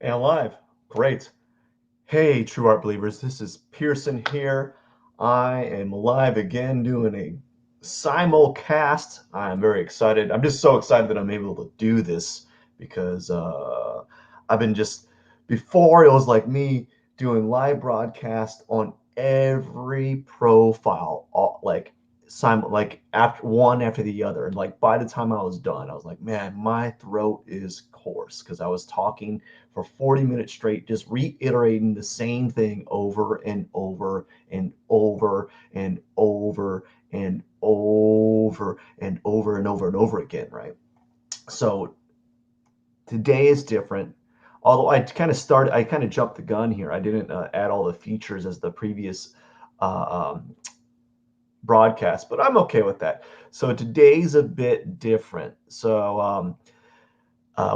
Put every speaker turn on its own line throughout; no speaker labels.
And live. Great. Hey, True Art Believers. This is Pearson here. I am live again doing a simulcast. I'm very excited. I'm just so excited that I'm able to do this because I've been before it was like me doing live broadcast on every profile, like after one after the other. And like by the time I was done, I was like, man, my throat is coarse because I was talking for 40 minutes straight, just reiterating the same thing over and over and over and over and over and over and over and over again, right? So today is different. Although I kind of jumped the gun here. I didn't add all the features as the previous uh, um, broadcast, but I'm okay with that. So today's a bit different. So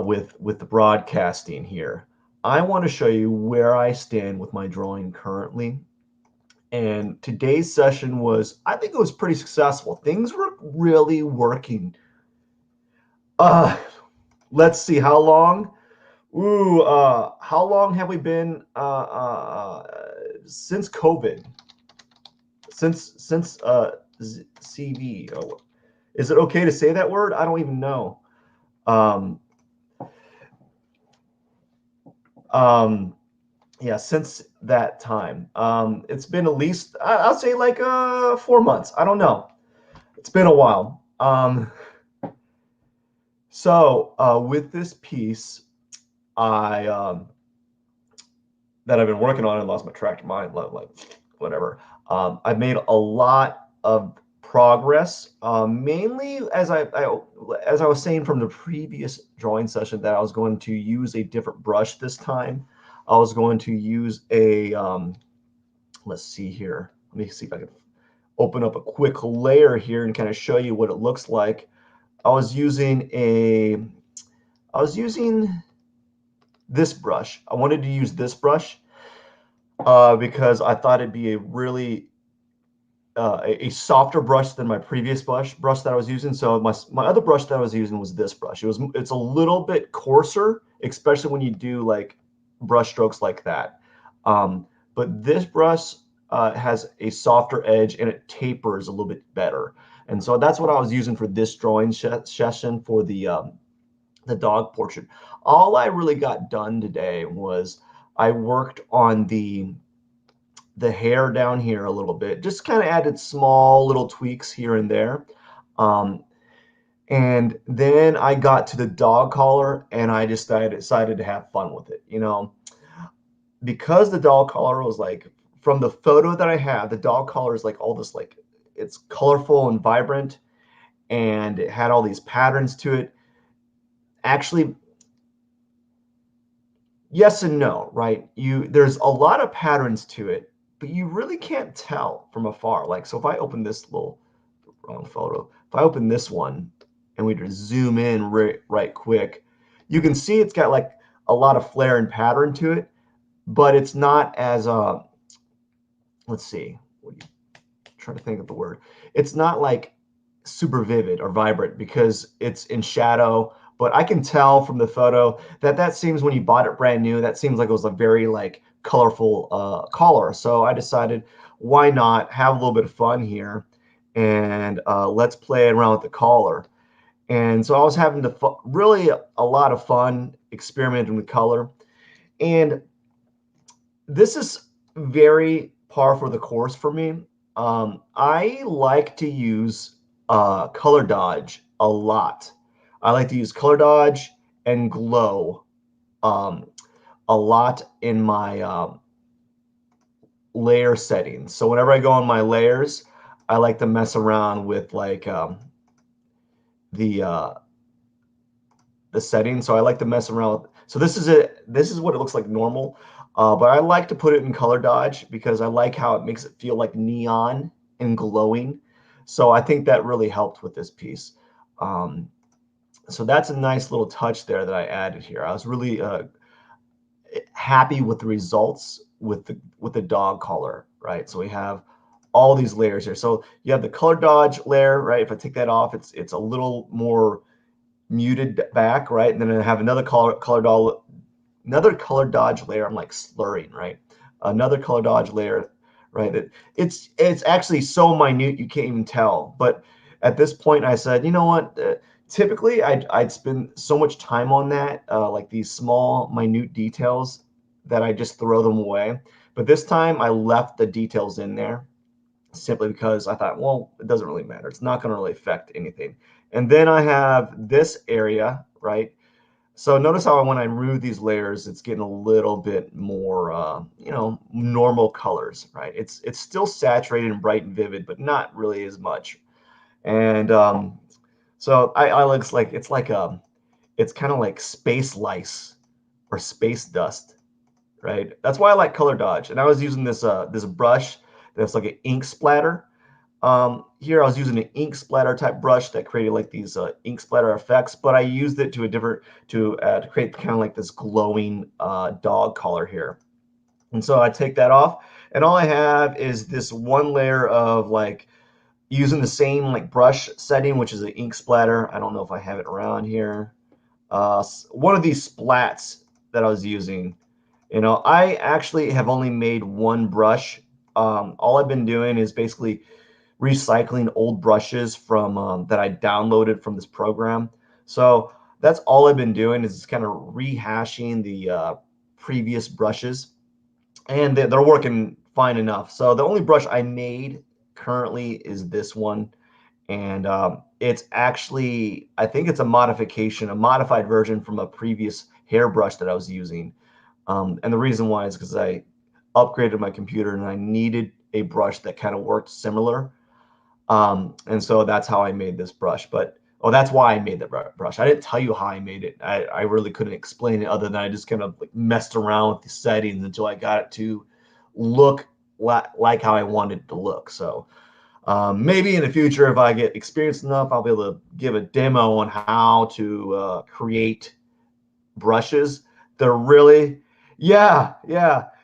with the broadcasting here, I want to show you where I stand with my drawing currently. And today's session was, I think it was pretty successful. Things were really working. Uh, let's see how long. How long have we been since COVID? Since CV. Oh, is it okay to say that word? I don't even know. Um, um, yeah, since that time, it's been at least I'll say like 4 months. I don't know. It's been a while. So with this piece, I that I've been working on and lost my track of mind, like whatever. I've made a lot of progress, mainly as I was saying from the previous drawing session that I was going to use a different brush this time. I was going to use a let's see here. Let me see if I can open up a quick layer here and kind of show you what it looks like. I was using this brush. I wanted to use this brush because I thought it'd be a really a softer brush than my previous brush that I was using. So my other brush that I was using was this brush. It's a little bit coarser, especially when you do like brush strokes like that. But this brush has a softer edge and it tapers a little bit better. And so that's what I was using for this drawing session for the dog portrait. All I really got done today was I worked on the hair down here a little bit, just kind of added small little tweaks here and there. Um, and then I got to the dog collar and I just decided to have fun with it. Because the dog collar was like, from the photo that I have, the dog collar is like all this, like, it's colorful and vibrant and it had all these patterns to it. Actually, yes and no, right? There's a lot of patterns to it, but you really can't tell from afar. Like, so if I open this little wrong photo, if I open this one and we just zoom in right quick, you can see it's got like a lot of flair and pattern to it, but it's not as let's see, what do you try to think of the word? It's not like super vivid or vibrant because it's in shadow. But I can tell from the photo that seems, when you bought it brand new, that seems like it was a very like colorful collar. So I decided, why not have a little bit of fun here and let's play around with the collar. And so I was having really a lot of fun experimenting with color. And this is very par for the course for me. I like to use color dodge a lot. I like to use color dodge and glow um, a lot in my layer settings. So whenever I go on my layers, I like to mess around with like the uh, the settings. So I like to mess around with, so this is it. This is what it looks like normal. But I like to put it in color dodge because I like how it makes it feel like neon and glowing. So I think that really helped with this piece. Um, so that's a nice little touch there that I added here. I was really happy with the results with the dog color, right? So we have all these layers here. So you have the color dodge layer, right? If I take that off, it's a little more muted back, right? And then I have another color another color dodge layer. I'm like slurring, right? Another color dodge layer, right? It's actually so minute you can't even tell. But at this point, I said, you know what? Typically, I'd spend so much time on that, like these small, minute details, that I just throw them away. But this time, I left the details in there simply because I thought, well, it doesn't really matter. It's not going to really affect anything. And then I have this area, right? So notice how when I remove these layers, it's getting a little bit more, normal colors, right? It's still saturated and bright and vivid, but not really as much. And so I looks like it's kind of like space lice or space dust, right? That's why I like color dodge. And I was using this brush that's like an ink splatter. Here I was using an ink splatter type brush that created like these ink splatter effects, but I used it to create kind of like this glowing dog collar here. And so I take that off, and all I have is this one layer of like using the same like brush setting, which is an ink splatter. I don't know if I have it around here. One of these splats that I was using. I actually have only made one brush. All I've been doing is basically recycling old brushes from that I downloaded from this program. So that's all I've been doing is kind of rehashing the previous brushes, and they're working fine enough. So the only brush I made currently is this one, and it's actually, I think it's a modification, a modified version from a previous hairbrush that I was using. And the reason why is because I upgraded my computer and I needed a brush that kind of worked similar. And so that's how I made this brush. But that's why I made the brush. I didn't tell you how I made it. I really couldn't explain it other than I just kind of like messed around with the settings until I got it to look like how I wanted it to look. So maybe in the future, if I get experienced enough, I'll be able to give a demo on how to create brushes. They're really, yeah.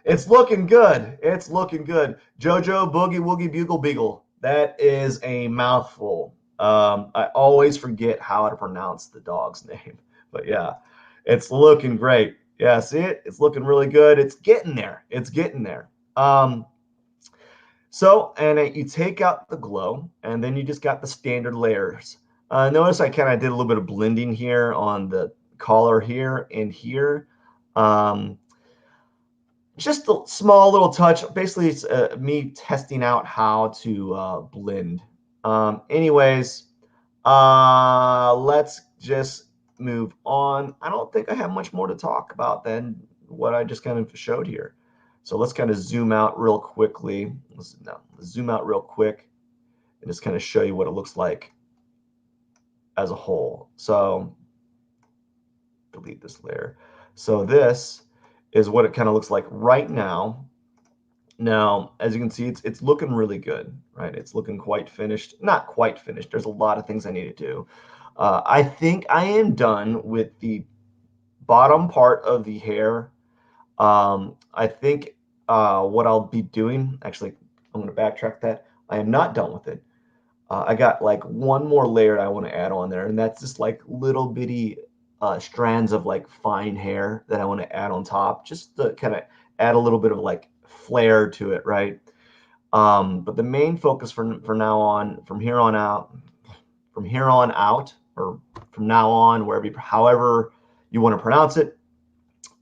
It's looking good. It's looking good. Jojo Boogie Woogie Bugle Beagle. That is a mouthful. I always forget how to pronounce the dog's name, but yeah, it's looking great. Yeah, see it? It's looking really good. It's getting there. It's getting there. And you take out the glow, and then you just got the standard layers. Notice I kind of did a little bit of blending here on the collar here and here. Um, just a small little touch. Basically, it's me testing out how to blend. Anyways, let's just move on. I don't think I have much more to talk about than what I just kind of showed here. So let's kind of zoom out real quickly. Let's zoom out real quick and just kind of show you what it looks like as a whole. So delete this layer. So this is what it kind of looks like right now. Now, as you can see, it's looking really good, right? It's looking quite finished. Not quite finished. There's a lot of things I need to do. I think I am done with the bottom part of the hair. I think what I'll be doing, actually, I'm going to backtrack that. I am not done with it. I got like one more layer I want to add on there, and that's just like little bitty strands of like fine hair that I want to add on top, just to kind of add a little bit of like flair to it, right? But the main focus for now on, from here on out, or from now on, however you want to pronounce it,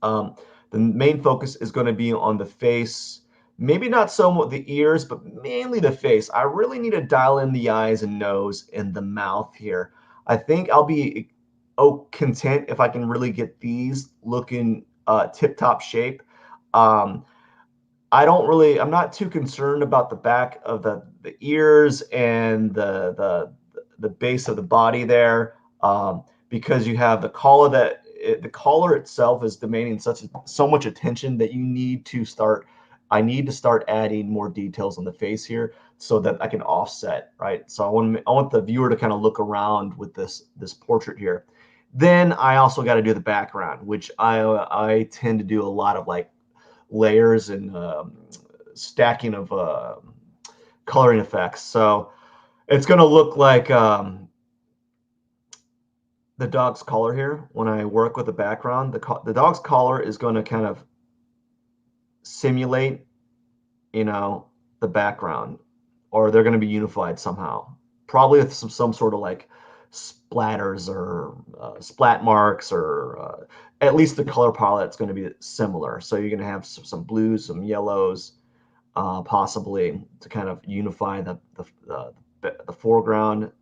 um, the main focus is going to be on the face. Maybe not so much the ears, but mainly the face. I really need to dial in the eyes and nose and the mouth here. I think I'll be content if I can really get these looking tip-top shape. Um, I'm not too concerned about the back of the ears and the base of the body there, because you have the collar the collar itself is demanding so much attention that I need to start adding more details on the face here so that I can offset, right? So I want the viewer to kind of look around with this portrait here. Then I also got to do the background, which I tend to do a lot of like layers and stacking of coloring effects. So it's going to look like the dog's collar here, when I work with the background, the dog's collar is going to kind of simulate, you know, the background, or they're going to be unified somehow. Probably with some sort of like splatters or splat marks, or at least the color palette's going to be similar. So you're going to have some blues, some yellows, possibly to kind of unify the foreground,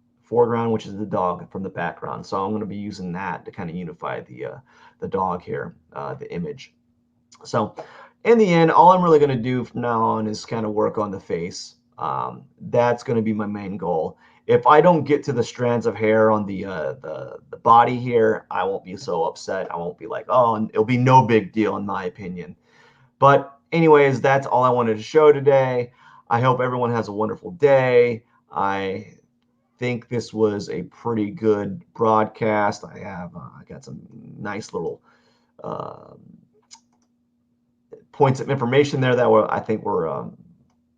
which is the dog, from the background. So I'm going to be using that to kind of unify the dog here, the image. So in the end, all I'm really going to do from now on is kind of work on the face. That's going to be my main goal. If I don't get to the strands of hair on the body here, I won't be so upset. I won't be like, oh, it'll be no big deal in my opinion. But anyways, that's all I wanted to show today. I hope everyone has a wonderful day. I think this was a pretty good broadcast. I got some nice little uh, points of information there that I think were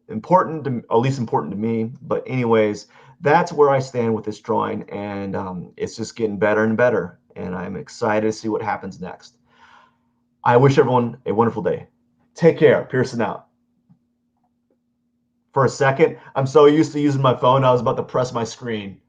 important, at least important to me. But anyways, that's where I stand with this drawing, and it's just getting better and better. And I'm excited to see what happens next. I wish everyone a wonderful day. Take care. Pearson out. For a second, I'm so used to using my phone, I was about to press my screen.